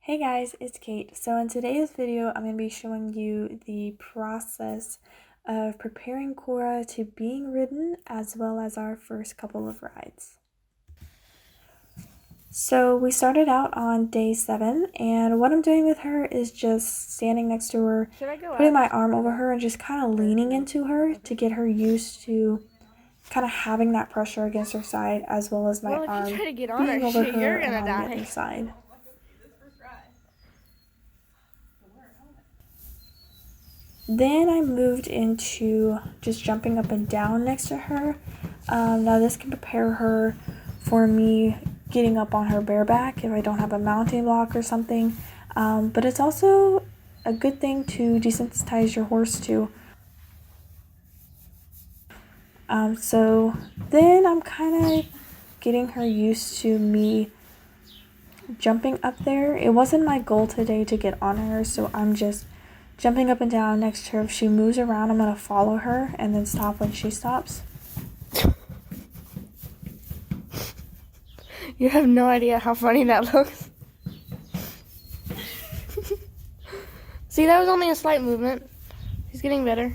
Hey guys, it's Kate. So in today's video, I'm going to be showing you the process of preparing Cora to being ridden as well as our first couple of rides. So we started out on day 7, and what I'm doing with her is just standing next to her, putting my arm over her and just kind of leaning into her to get her used to kind of having that pressure against her side as well as my arm being over her and on the other side. Then I moved into just jumping up and down next to her. Now this can prepare her for me getting up on her bareback if I don't have a mounting block or something. But it's also a good thing to desensitize your horse to. So then I'm kind of getting her used to me jumping up there. It wasn't my goal today to get on her, so I'm just jumping up and down next to her. If she moves around, I'm going to follow her and then stop when she stops. You have no idea how funny that looks. See, that was only a slight movement. He's getting better.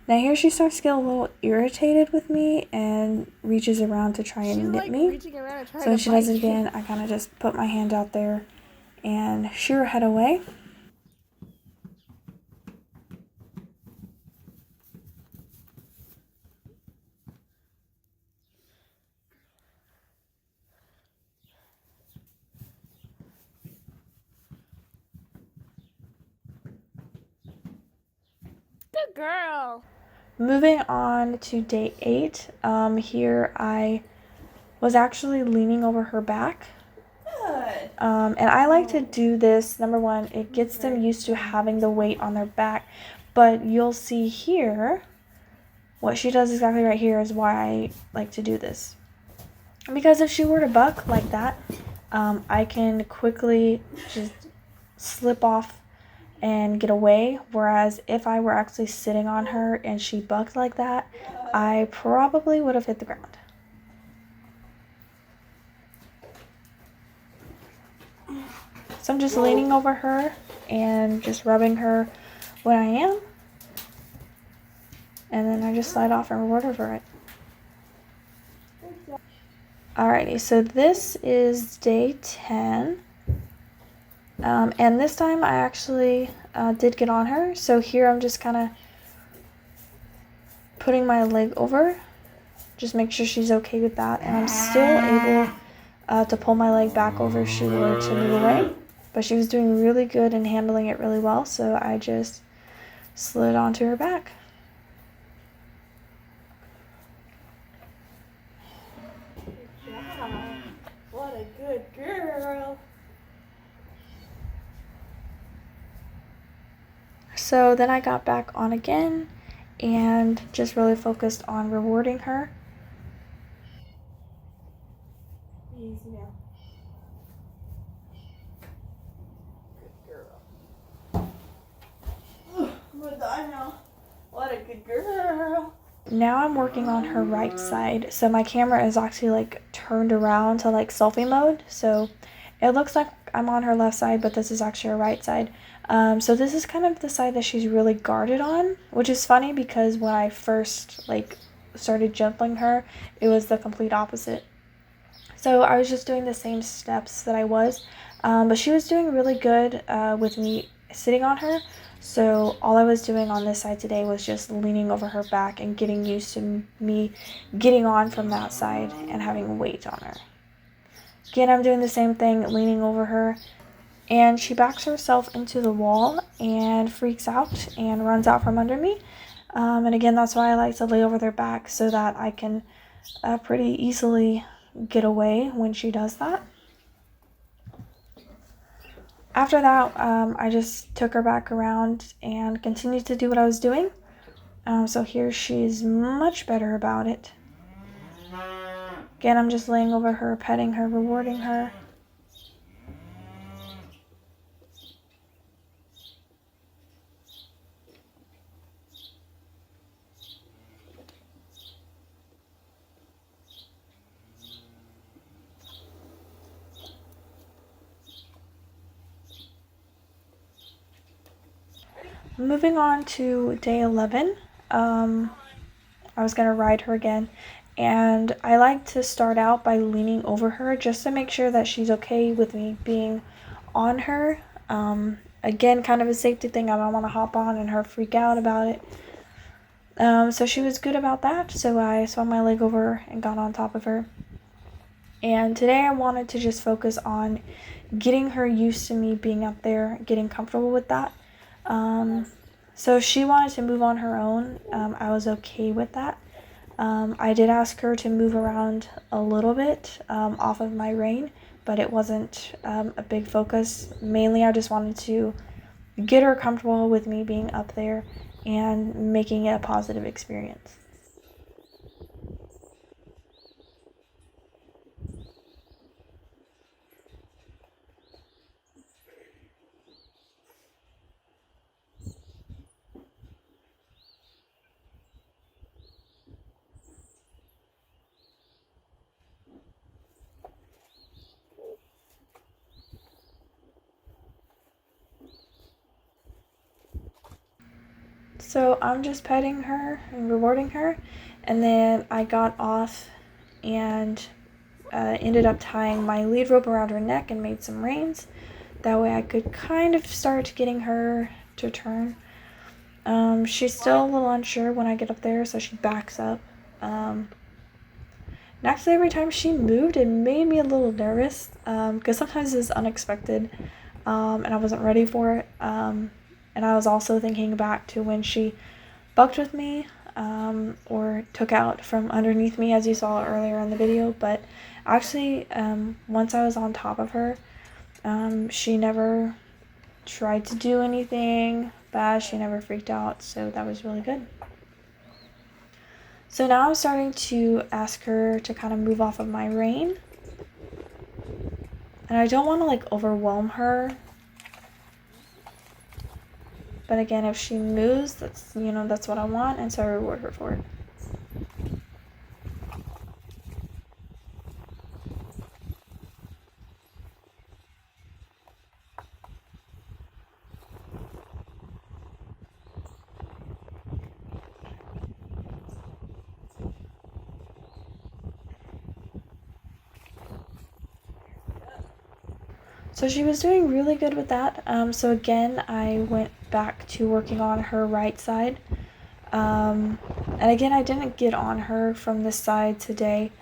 Now here she starts to get a little irritated with me and reaches around to try and nip me. So when she does it again, I kind of just put my hand out there and shoo her head away. Good girl. Moving on to day 8, here I was actually leaning over her back. Good. And I like to do this. Number one, it gets them used to having the weight on their back. But you'll see here, what she does exactly right here is why I like to do this. Because if she were to buck like that, I can quickly just slip off and get away. Whereas if I were actually sitting on her and she bucked like that, I probably would have hit the ground. So I'm just leaning over her and just rubbing her when I am. And then I just slide off and reward her for it. Alrighty, so this is day 10. And this time I actually did get on her. So here I'm just kind of putting my leg over. Just make sure she's okay with that. And I'm still able to pull my leg back over if she were to move away. But she was doing really good and handling it really well. So I just slid onto her back. What a good girl. So then I got back on again and just really focused on rewarding her. Easy now. Good girl. I'm gonna die now. What a good girl. Now I'm working on her right side. So my camera is actually like turned around to like selfie mode. So it looks like I'm on her left side, but this is actually her right side. So this is kind of the side that she's really guarded on, which is funny because when I first started jumping her, it was the complete opposite. So I was just doing the same steps that I was, but she was doing really good with me sitting on her. So all I was doing on this side today was just leaning over her back and getting used to me getting on from that side and having weight on her. Again, I'm doing the same thing, leaning over her, and she backs herself into the wall and freaks out and runs out from under me. And again, that's why I like to lay over their back so that I can pretty easily get away when she does that. After that, I just took her back around and continued to do what I was doing. So here she's much better about it. Again, I'm just laying over her, petting her, rewarding her. Moving on to day 11, I was going to ride her again, and I like to start out by leaning over her just to make sure that she's okay with me being on her. Again, kind of a safety thing. I don't want to hop on and her freak out about it. So she was good about that, so I swung my leg over and got on top of her. And today I wanted to just focus on getting her used to me being up there, getting comfortable with that. So she wanted to move on her own. I was okay with that. I did ask her to move around a little bit off of my rein, but it wasn't a big focus. Mainly I just wanted to get her comfortable with me being up there and making it a positive experience. So I'm just petting her and rewarding her, and then I got off and ended up tying my lead rope around her neck and made some reins. That way I could kind of start getting her to turn. She's still a little unsure when I get up there, so she backs up. And actually, every time she moved, it made me a little nervous because sometimes it's unexpected, and I wasn't ready for it. And I was also thinking back to when she bucked with me or took out from underneath me, as you saw earlier in the video. But actually, once I was on top of her, she never tried to do anything bad. She never freaked out, so that was really good. So now I'm starting to ask her to kind of move off of my rein. And I don't want to like overwhelm her. But again, if she moves, that's what I want, and so I reward her for it. So she was doing really good with that. So again, I went back to working on her right side. And again, I didn't get on her from this side today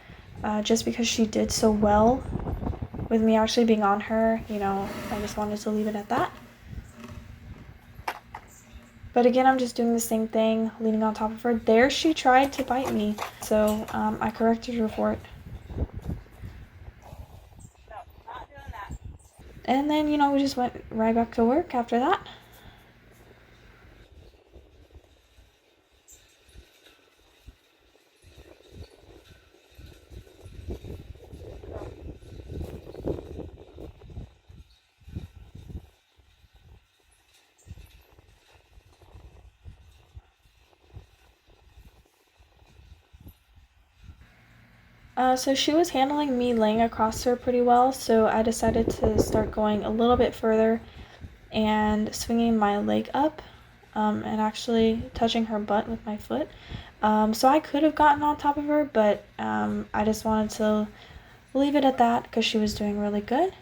just because she did so well with me actually being on her. I just wanted to leave it at that. But again, I'm just doing the same thing, leaning on top of her. There she tried to bite me, so I corrected her for it. And then, we just went right back to work after that. So she was handling me laying across her pretty well, so I decided to start going a little bit further and swinging my leg up and actually touching her butt with my foot. So I could have gotten on top of her, but I just wanted to leave it at that because she was doing really good.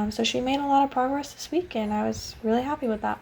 So she made a lot of progress this week, and I was really happy with that.